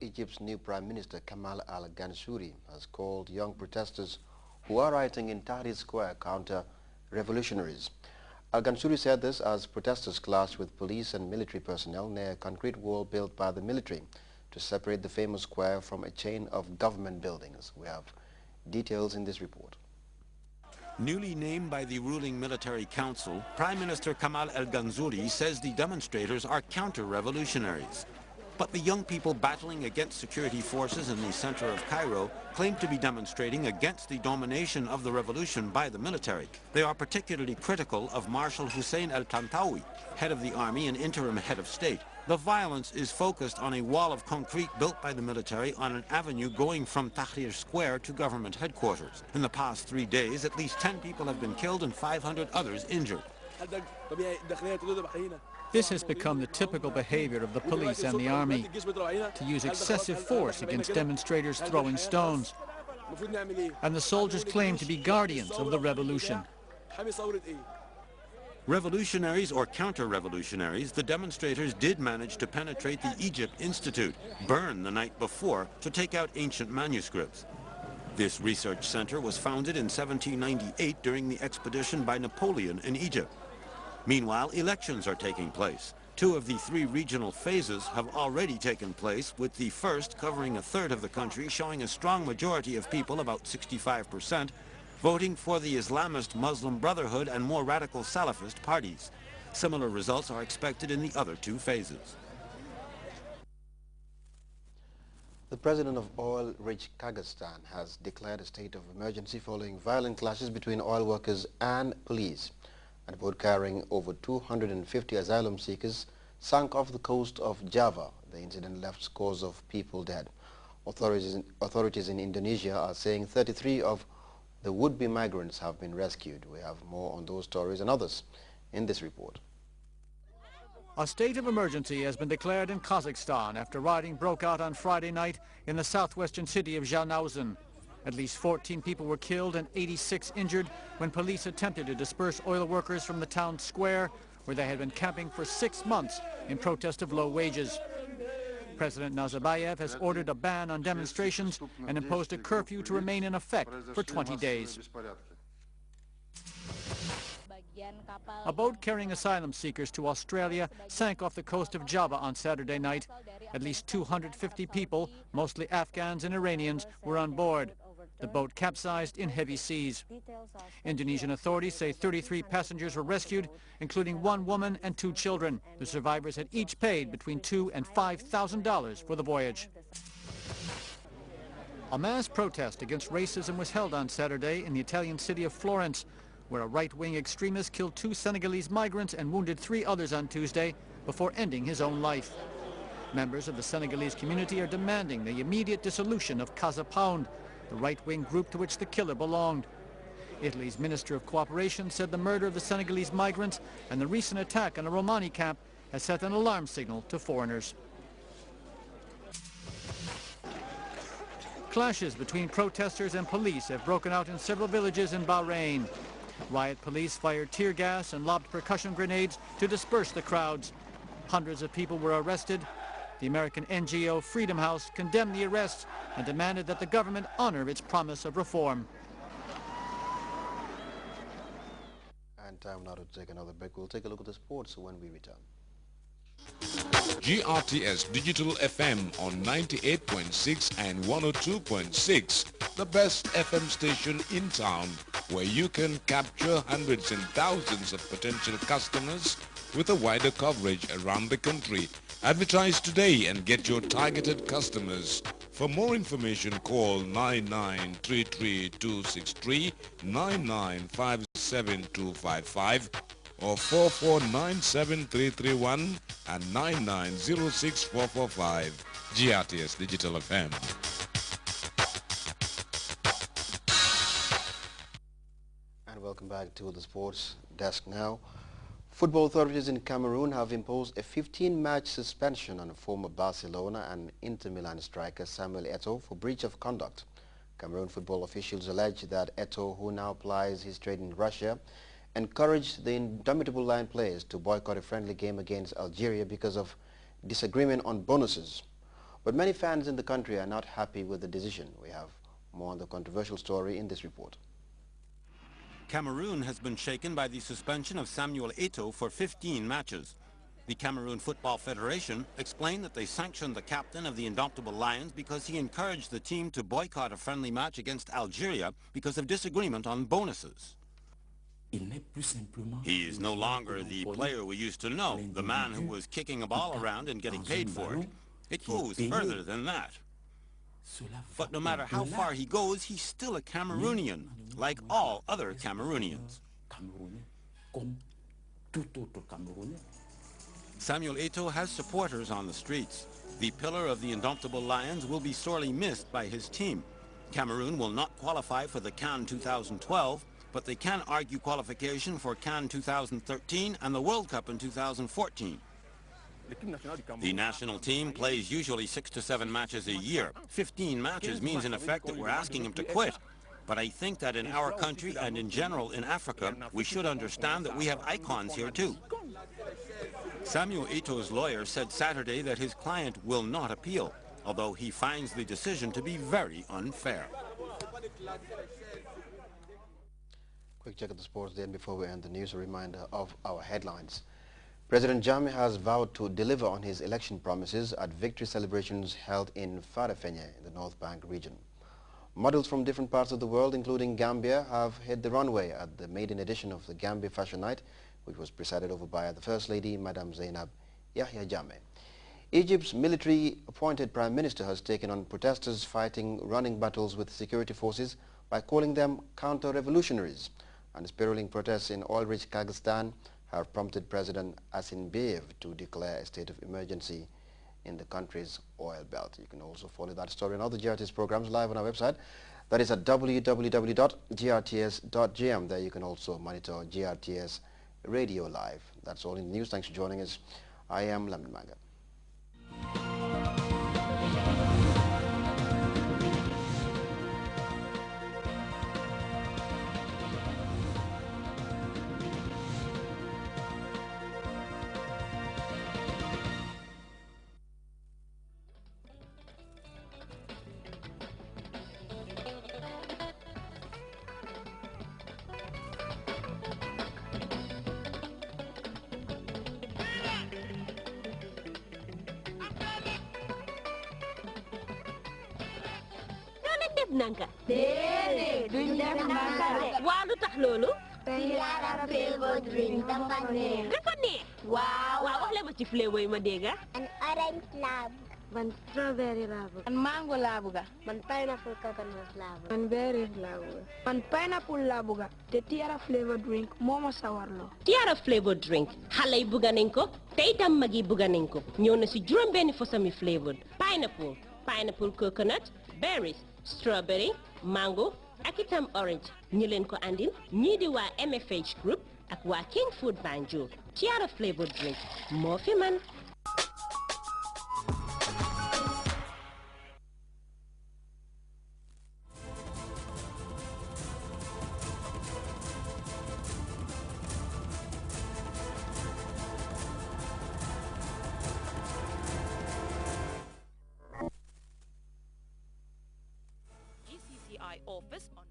Egypt's new Prime Minister Kamal al-Gansouri has called young protesters who are rioting in Tahrir Square counter-revolutionaries. Al-Gansouri said this as protesters clashed with police and military personnel near a concrete wall built by the military to separate the famous square from a chain of government buildings. We have details in this report. Newly named by the ruling military council, Prime Minister Kamal al-Gansouri says the demonstrators are counter-revolutionaries. But the young people battling against security forces in the center of Cairo claim to be demonstrating against the domination of the revolution by the military. They are particularly critical of Marshal Hussein al-Tantawi, head of the army and interim head of state. The violence is focused on a wall of concrete built by the military on an avenue going from Tahrir Square to government headquarters. In the past 3 days, at least 10 people have been killed and 500 others injured. This has become the typical behavior of the police and the army, to use excessive force against demonstrators throwing stones. And the soldiers claim to be guardians of the revolution. Revolutionaries or counter-revolutionaries, the demonstrators did manage to penetrate the Egypt Institute, burned the night before, to take out ancient manuscripts. This research center was founded in 1798 during the expedition by Napoleon in Egypt. Meanwhile, elections are taking place. 2 of the 3 regional phases have already taken place, with the first covering a third of the country, showing a strong majority of people, about 65%, voting for the Islamist Muslim Brotherhood and more radical Salafist parties. Similar results are expected in the other 2 phases. The president of oil-rich Kyrgyzstan has declared a state of emergency following violent clashes between oil workers and police. A boat carrying over 250 asylum seekers sank off the coast of Java. The incident left scores of people dead. Authorities in Indonesia are saying 33 of the would-be migrants have been rescued. We have more on those stories and others in this report. A state of emergency has been declared in Kazakhstan after rioting broke out on Friday night in the southwestern city of Zhanaozen. At least 14 people were killed and 86 injured when police attempted to disperse oil workers from the town square, where they had been camping for 6 months in protest of low wages. President Nazarbayev has ordered a ban on demonstrations and imposed a curfew to remain in effect for 20 days. A boat carrying asylum seekers to Australia sank off the coast of Java on Saturday night. At least 250 people, mostly Afghans and Iranians, were on board. The boat capsized in heavy seas. Indonesian authorities say 33 passengers were rescued, including 1 woman and 2 children. The survivors had each paid between $2,000 and $5,000 for the voyage. A mass protest against racism was held on Saturday in the Italian city of Florence, where a right-wing extremist killed 2 Senegalese migrants and wounded 3 others on Tuesday before ending his own life. Members of the Senegalese community are demanding the immediate dissolution of Casa Pound, the right-wing group to which the killer belonged. Italy's Minister of Cooperation said the murder of the Senegalese migrants and the recent attack on a Romani camp has set an alarm signal to foreigners. Clashes between protesters and police have broken out in several villages in Bahrain. Riot police fired tear gas and lobbed percussion grenades to disperse the crowds. Hundreds of people were arrested. The American NGO Freedom House condemned the arrests and demanded that the government honor its promise of reform. And time now to take another break. We'll take a look at the sports when we return. GRTS Digital FM on 98.6 and 102.6, the best FM station in town, where you can capture hundreds and thousands of potential customers with a wider coverage around the country. Advertise today and get your targeted customers. For more information, call 9933263, 9957255, or 4497331 and 9906445. GRTS Digital FM. And welcome back to the sports desk now. Football authorities in Cameroon have imposed a 15-match suspension on former Barcelona and Inter Milan striker Samuel Eto'o for breach of conduct. Cameroon football officials allege that Eto'o, who now plies his trade in Russia, encouraged the indomitable Lion players to boycott a friendly game against Algeria because of disagreement on bonuses. But many fans in the country are not happy with the decision. We have more on the controversial story in this report. Cameroon has been shaken by the suspension of Samuel Eto'o for 15 matches. The Cameroon Football Federation explained that they sanctioned the captain of the Indomitable Lions because he encouraged the team to boycott a friendly match against Algeria because of disagreement on bonuses. He is no longer the player we used to know, the man who was kicking a ball around and getting paid for it. It goes further than that. But no matter how far he goes, he's still a Cameroonian, like all other Cameroonians. Samuel Eto'o has supporters on the streets. The pillar of the Indomitable Lions will be sorely missed by his team. Cameroon will not qualify for the CAN 2012, but they can argue qualification for CAN 2013 and the World Cup in 2014. The national team plays usually 6 to 7 matches a year. 15 matches means in effect that we're asking him to quit. But I think that in our country and in general in Africa, we should understand that we have icons here too. Samuel Eto'o's lawyer said Saturday that his client will not appeal, although he finds the decision to be very unfair. Quick check of the sports then before we end the news. A reminder of our headlines. President Jammeh has vowed to deliver on his election promises at victory celebrations held in Farafenye in the North Bank region. Models from different parts of the world, including Gambia, have hit the runway at the maiden edition of the Gambia Fashion Night, which was presided over by the First Lady, Madam Zainab Yahya Jammeh. Egypt's military-appointed Prime Minister has taken on protesters fighting running battles with security forces by calling them counter-revolutionaries. And spiraling protests in oil-rich Kazakhstan have prompted President Asinbayev to declare a state of emergency in the country's oil belt. You can also follow that story and other GRTS programs live on our website. That is at www.grts.gm. There you can also monitor GRTS Radio Live. That's all in the news. Thanks for joining us. I am Lamin Manga. Nanka déedéet duñ def nanka de waa lu tax loolu Tiara flavor drink dafa neex waaw wax le ma ci flavor yi ma dégga an orange laa bëgg man strawberry laa bëgg man mango laa bëgg man pineapple coconut laa bëgg man berry laa bëgg man pineapple laa bëgg te Tiara flavor drink moo ma sawarloo Tiara flavor drink xale yi bëgg nañ ko te itam mag yi bëgg nañ ko ñëw na si juróom benni fosami flavor pineapple coconut berries strawberry mango ak itam orange ñi leen ko andil ñii di waa MFH group ak waa King Food Banjul Tiara flavor drink moo fi man office on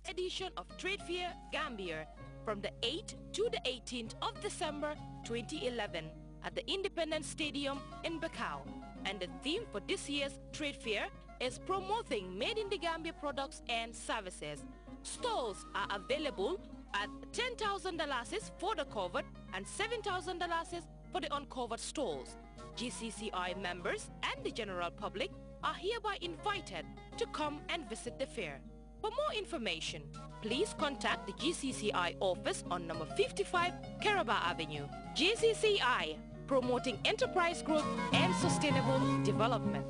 edition of Trade Fair Gambia from the 8th to the 18th of December 2011 at the Independence Stadium in Bakau. And the theme for this year's trade fair is promoting made in the Gambia products and services. Stalls are available at $10,000 for the covered and $7,000 for the uncovered stalls. GCCI members and the general public are hereby invited to come and visit the fair. For more information, please contact the GCCI office on number 55 Caraba Avenue. GCCI, promoting enterprise growth and sustainable development.